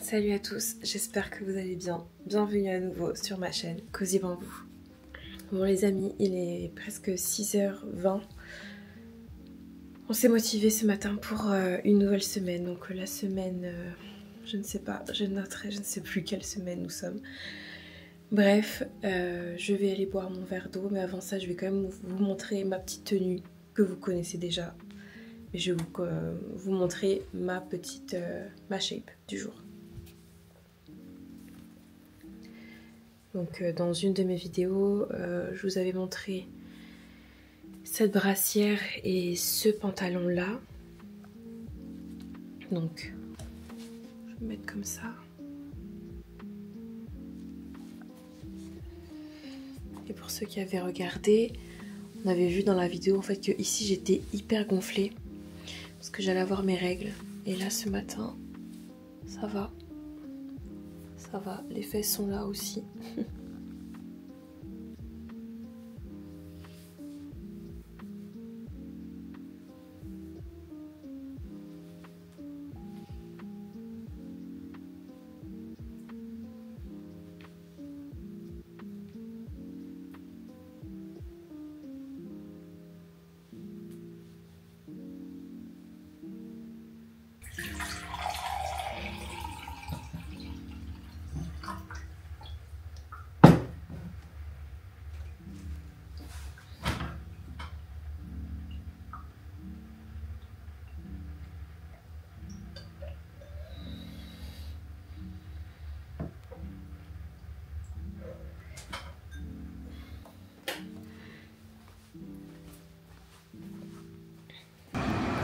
Salut à tous, j'espère que vous allez bien. Bienvenue à nouveau sur ma chaîne Cosy Bambou. Bon les amis, il est presque 6h20. On s'est motivé ce matin pour une nouvelle semaine. Donc la semaine, je ne sais pas, je noterai, je ne sais plus quelle semaine nous sommes. Bref, je vais aller boire mon verre d'eau, mais avant ça je vais quand même vous montrer ma petite tenue que vous connaissez déjà. Mais je vais vous montrer ma petite, ma shape du jour. Donc dans une de mes vidéos, je vous avais montré cette brassière et ce pantalon là. Donc je vais me mettre comme ça. Et pour ceux qui avaient regardé, on avait vu dans la vidéo en fait que ici j'étais hyper gonflée parce que j'allais avoir mes règles. Et là ce matin, ça va. Ça va, les fesses sont là aussi.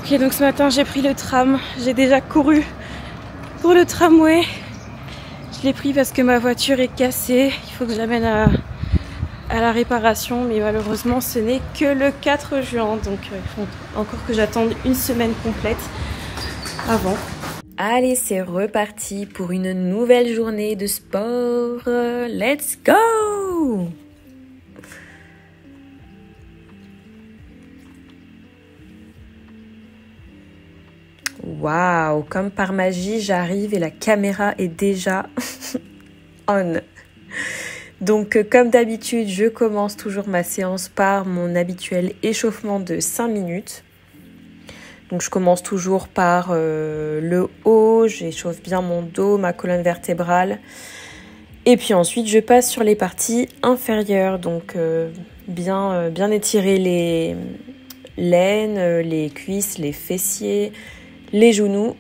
Ok, donc ce matin j'ai pris le tram, j'ai déjà couru pour le tramway. Je l'ai pris parce que ma voiture est cassée, il faut que je l'amène à la réparation, mais malheureusement ce n'est que le 4 juin, donc il faut encore que j'attende une semaine complète avant. Allez, c'est reparti pour une nouvelle journée de sport, let's go! Waouh, comme par magie, j'arrive et la caméra est déjà on. Donc comme d'habitude, je commence toujours ma séance par mon habituel échauffement de 5 minutes. Donc je commence toujours par le haut, j'échauffe bien mon dos, ma colonne vertébrale. Et puis ensuite, je passe sur les parties inférieures. Donc bien étirer les l'aine, les cuisses, les fessiers, les genoux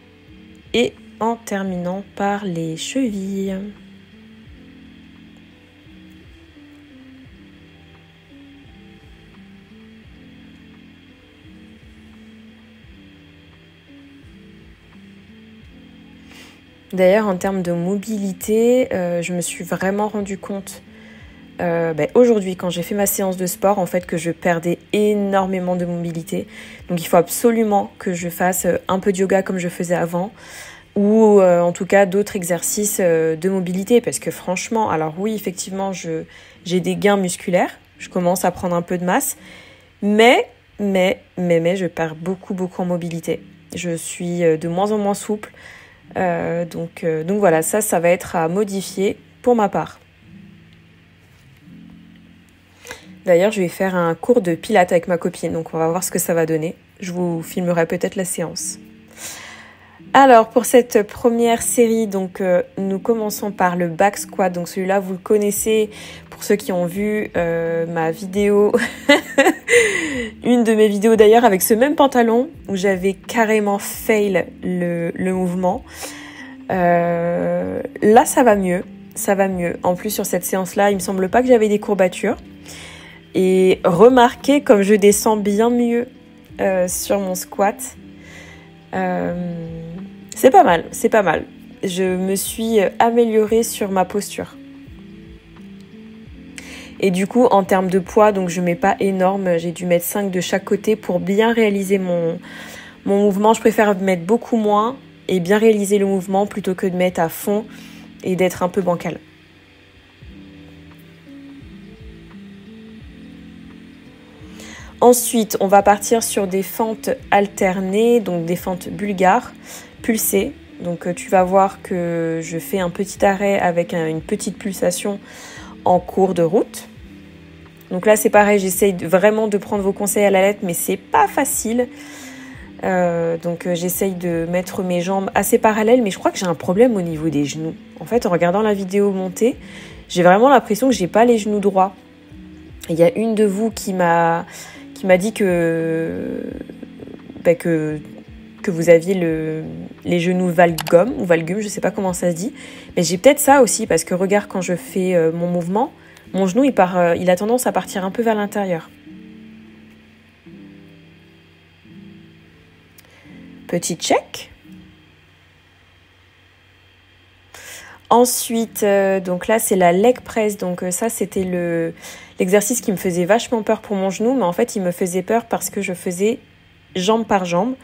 et en terminant par les chevilles. D'ailleurs, en termes de mobilité, je me suis vraiment rendu compte aujourd'hui, quand j'ai fait ma séance de sport, en fait, que je perdais énormément de mobilité. Donc, il faut absolument que je fasse un peu de yoga comme je faisais avant, ou en tout cas d'autres exercices de mobilité, parce que franchement, alors oui, effectivement, j'ai des gains musculaires, je commence à prendre un peu de masse, mais je perds beaucoup en mobilité. Je suis de moins en moins souple. Donc voilà, ça va être à modifier pour ma part. D'ailleurs, je vais faire un cours de pilates avec ma copine, donc on va voir ce que ça va donner. Je vous filmerai peut-être la séance. Alors, pour cette première série, donc nous commençons par le back squat. Donc celui-là, vous le connaissez pour ceux qui ont vu ma vidéo, une de mes vidéos d'ailleurs avec ce même pantalon où j'avais carrément fail le mouvement. Là, ça va mieux. En plus, sur cette séance-là, il me semble pas que j'avais des courbatures. Et remarquez comme je descends bien mieux sur mon squat. C'est pas mal. Je me suis améliorée sur ma posture. Et du coup, en termes de poids, donc je mets pas énorme. J'ai dû mettre 5 de chaque côté pour bien réaliser mon mouvement. Je préfère mettre beaucoup moins et bien réaliser le mouvement plutôt que de mettre à fond et d'être un peu bancal. Ensuite, on va partir sur des fentes alternées, donc des fentes bulgares, pulsées. Donc tu vas voir que je fais un petit arrêt avec une petite pulsation en cours de route. Donc là c'est pareil, j'essaye vraiment de prendre vos conseils à la lettre, mais c'est pas facile. Donc j'essaye de mettre mes jambes assez parallèles, mais je crois que j'ai un problème au niveau des genoux. En fait, en regardant la vidéo montée, j'ai vraiment l'impression que j'ai pas les genoux droits. Il y a une de vous qui m'a dit que vous aviez les genoux valgum ou valgum, je sais pas comment ça se dit, mais j'ai peut-être ça aussi parce que regarde, quand je fais mon mouvement, mon genou il a tendance à partir un peu vers l'intérieur. Petit check. Ensuite, donc là c'est la leg press, donc ça c'était l'exercice qui me faisait vachement peur pour mon genou, mais en fait il me faisait peur parce que je faisais jambe par jambe.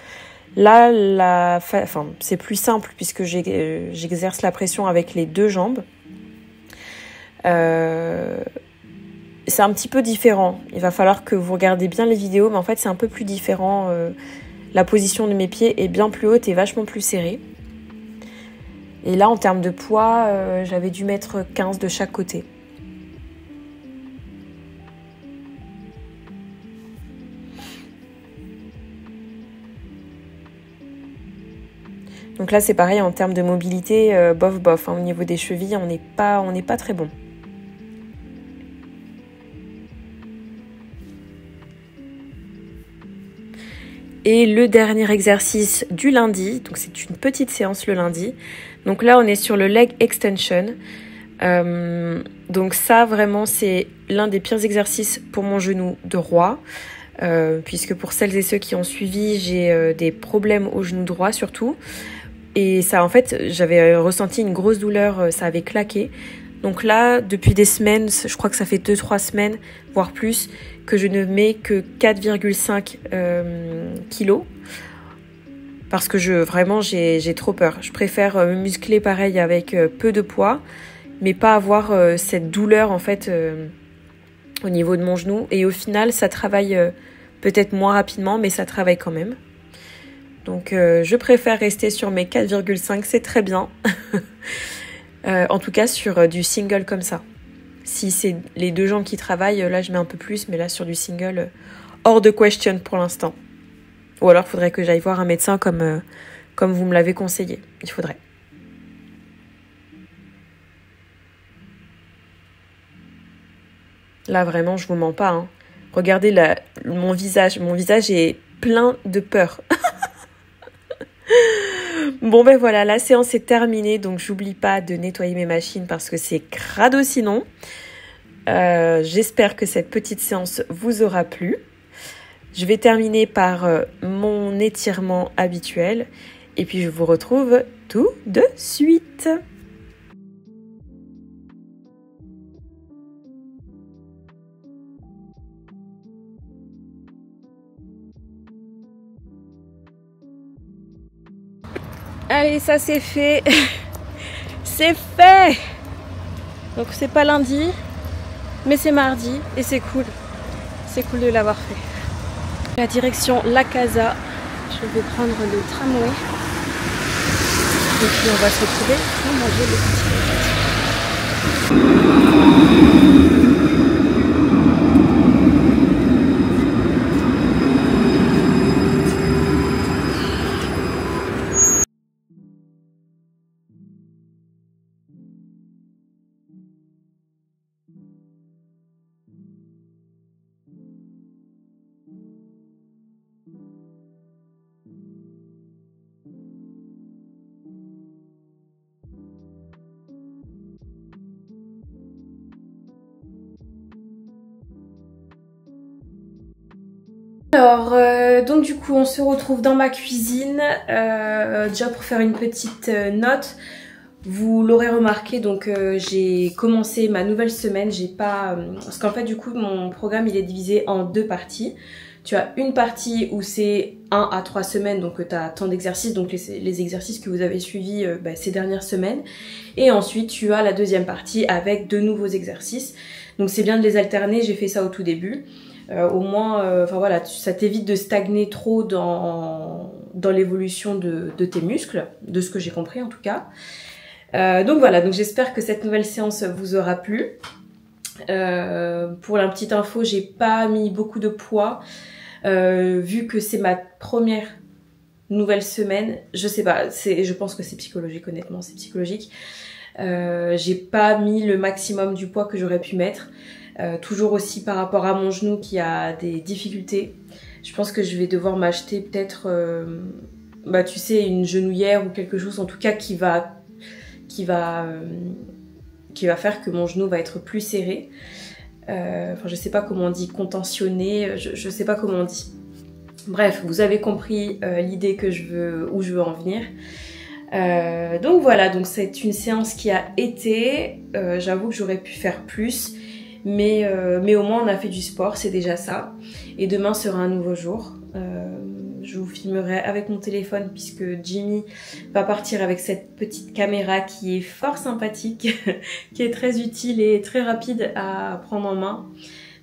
Là, c'est plus simple puisque j'exerce la pression avec les deux jambes. C'est un petit peu différent. Il va falloir que vous regardez bien les vidéos, mais en fait c'est un peu plus différent. La position de mes pieds est bien plus haute et vachement plus serrée. Et là, en termes de poids, j'avais dû mettre 15 de chaque côté. Donc là, c'est pareil, en termes de mobilité, bof. Hein, au niveau des chevilles, on n'est pas très bon. Et le dernier exercice du lundi, donc c'est une petite séance le lundi. Donc là, on est sur le leg extension. Donc ça, vraiment, c'est l'un des pires exercices pour mon genou droit. Puisque pour celles et ceux qui ont suivi, j'ai des problèmes au genou droit surtout. Et ça, en fait, j'avais ressenti une grosse douleur, ça avait claqué. Donc là, depuis des semaines, je crois que ça fait 2-3 semaines, voire plus, que je ne mets que 4,5 kilos. Parce que vraiment, j'ai trop peur. Je préfère me muscler pareil avec peu de poids, mais pas avoir cette douleur en fait au niveau de mon genou. Et au final, ça travaille peut-être moins rapidement, mais ça travaille quand même. Donc je préfère rester sur mes 4,5, c'est très bien. En tout cas sur du single comme ça. Si c'est les deux jambes qui travaillent, là je mets un peu plus, mais là sur du single, hors de question pour l'instant. Ou alors il faudrait que j'aille voir un médecin comme vous me l'avez conseillé. Il faudrait. Là vraiment je vous mens pas. Hein. Regardez mon visage. Mon visage est plein de peur. Bon ben voilà, la séance est terminée, donc j'oublie pas de nettoyer mes machines parce que c'est crado sinon. J'espère que cette petite séance vous aura plu. Je vais terminer par mon étirement habituel et puis je vous retrouve tout de suite. Allez, ça c'est fait. C'est fait. Donc c'est pas lundi, mais c'est mardi et c'est cool. C'est cool de l'avoir fait. La direction La Casa. Je vais prendre le tramway. Et puis on va se retrouver pour manger le petit. Alors, donc du coup on se retrouve dans ma cuisine, déjà pour faire une petite note. Vous l'aurez remarqué, donc j'ai commencé ma nouvelle semaine, parce qu'en fait du coup mon programme il est divisé en deux parties. Tu as une partie où c'est 1 à 3 semaines, donc tu as tant d'exercices, donc les exercices que vous avez suivis ces dernières semaines. Et ensuite tu as la deuxième partie avec de nouveaux exercices. Donc c'est bien de les alterner, j'ai fait ça au tout début. Au moins, voilà, ça t'évite de stagner trop dans dans l'évolution de tes muscles, de ce que j'ai compris en tout cas. Donc voilà, donc j'espère que cette nouvelle séance vous aura plu. Pour la petite info, j'ai pas mis beaucoup de poids, vu que c'est ma première nouvelle semaine. Je sais pas, je pense que c'est psychologique, honnêtement, c'est psychologique. J'ai pas mis le maximum du poids que j'aurais pu mettre. Toujours aussi par rapport à mon genou qui a des difficultés. Je pense que je vais devoir m'acheter peut-être, tu sais, une genouillère ou quelque chose en tout cas qui va faire que mon genou va être plus serré. Je sais pas comment on dit, contentionné, je sais pas comment on dit. Bref, vous avez compris l'idée où je veux en venir. Donc voilà, donc c'est une séance qui a été, j'avoue que j'aurais pu faire plus, mais au moins on a fait du sport, c'est déjà ça. Et demain sera un nouveau jour. Je vous filmerai avec mon téléphone puisque Jimmy va partir avec cette petite caméra qui est fort sympathique, qui est très utile et très rapide à prendre en main.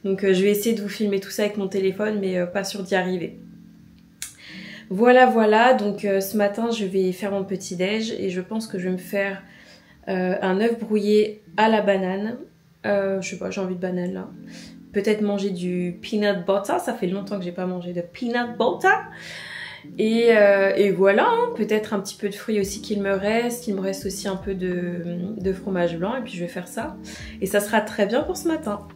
Donc je vais essayer de vous filmer tout ça avec mon téléphone, mais pas sûr d'y arriver. Voilà, donc ce matin je vais faire mon petit déj et je pense que je vais me faire un œuf brouillé à la banane. Je sais pas, j'ai envie de banane là. Peut-être manger du peanut butter, ça fait longtemps que j'ai pas mangé de peanut butter. Et voilà, hein, peut-être un petit peu de fruits aussi qu'il me reste. Il me reste aussi un peu de fromage blanc et puis je vais faire ça. Et ça sera très bien pour ce matin.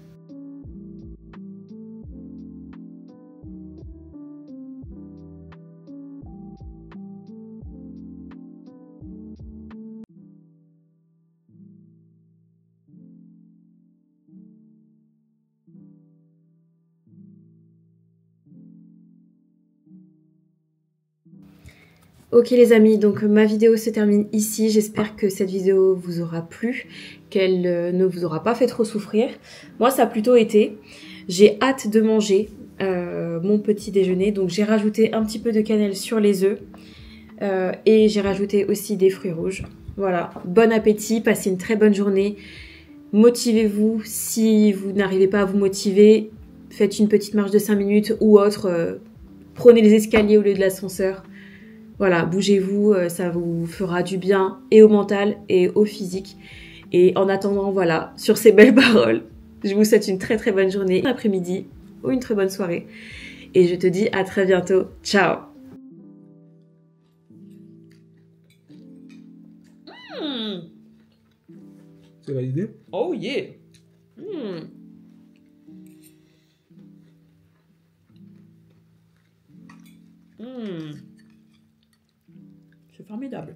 Ok les amis, donc ma vidéo se termine ici. J'espère que cette vidéo vous aura plu, qu'elle ne vous aura pas fait trop souffrir. Moi ça a plutôt été. J'ai hâte de manger mon petit déjeuner. Donc j'ai rajouté un petit peu de cannelle sur les œufs. Et j'ai rajouté aussi des fruits rouges. Voilà, bon appétit, passez une très bonne journée. Motivez-vous. Si vous n'arrivez pas à vous motiver, faites une petite marche de 5 minutes ou autre. Prenez les escaliers au lieu de l'ascenseur. Voilà, bougez-vous, ça vous fera du bien et au mental et au physique. Et en attendant, voilà, sur ces belles paroles, je vous souhaite une très très bonne journée, un après-midi ou une très bonne soirée. Et je te dis à très bientôt. Ciao! C'est validé? Oh yeah! C'est formidable.